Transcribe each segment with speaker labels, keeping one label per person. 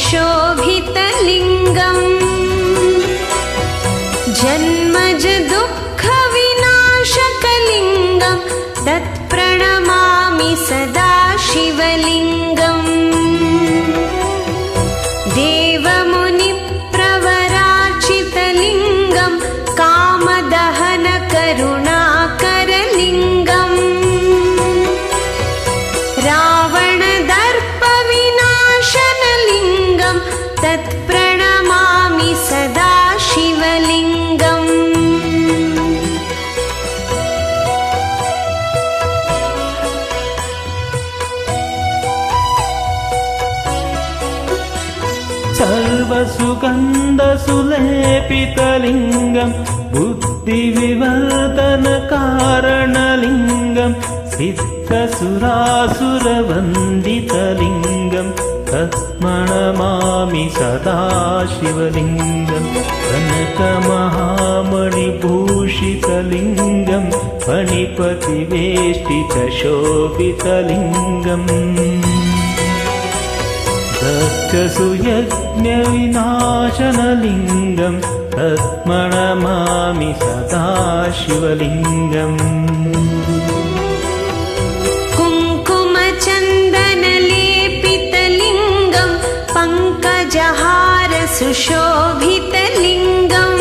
Speaker 1: शोभितलिङ्गम् जन्मज दुःखविनाशकलिङ्गं तत्प्रणमामि सदा शिवलिङ्गम् देवमुनिप्रवरार्चितलिङ्गं कामदहनकरुणाकरलिङ्गम् रावणदर्पविनाशनलिङ्गं तत्प्रणमामि सदा शिवलिङ्गम्
Speaker 2: सर्वसुगन्धसुलेपितलिङ्गं बुद्धिविवर्धनकारणलिङ्गं सिद्धसुरासुरवन्दितलिङ्गं तत्प्रणमामि सदा शिवलिङ्गं कनकमहामणिभूषितलिङ्गं फणिपतिवेष्टितशोभितलिङ्गम् दक्षसुयज्ञविनाशनलिङ्गं तत्प्रणमामि सदा शिवलिङ्गम्
Speaker 1: कुङ्कुमचन्दनलेपितलिङ्गं पङ्कजहारसुशोभितलिङ्गम्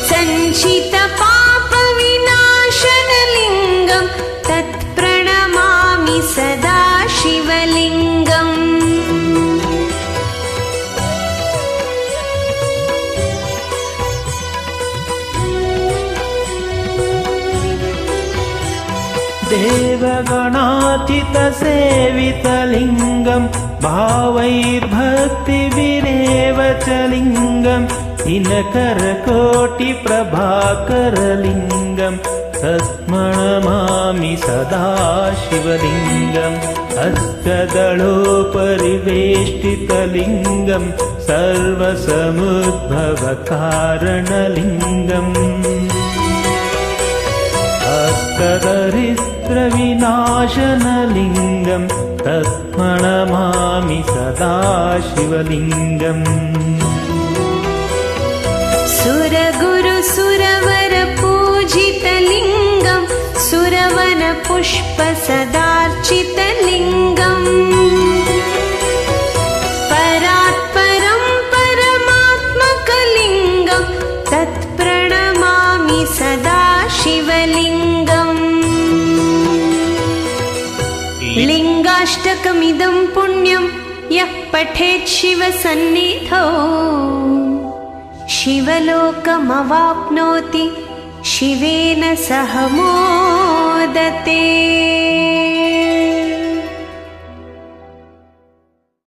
Speaker 1: सञ्चितपापविनाशनलिङ्गं तत्प्रणमामि सदा शिवलिङ्गम्
Speaker 2: देवगणाचितसेवितलिङ्गं भावैर्भक्तिभिरेव च लिङ्गं दिनकरकोटिप्रभाकरलिङ्गं तत्प्रणमामि सदा शिवलिङ्गम् हस्तदलोपरिवेष्टितलिङ्गं सर्वसमुद्भवकारणलिङ्गम् हस्तदरिद्रविनाशनलिङ्गं तत्प्रणमामि सदा शिवलिङ्गम्
Speaker 1: सुरगुरुसुरवरपूजितलिङ्गं सुरवनपुष्पसदार्चितलिङ्गम् परात्परं परमात्मकलिङ्गं तत्प्रणमामि सदा शिवलिङ्गम् लिङ्गाष्टकमिदं पुण्यं यः पठेत् शिवसन्निधौ शिवलोकमवाप्नोति शिवेन सह मोदते।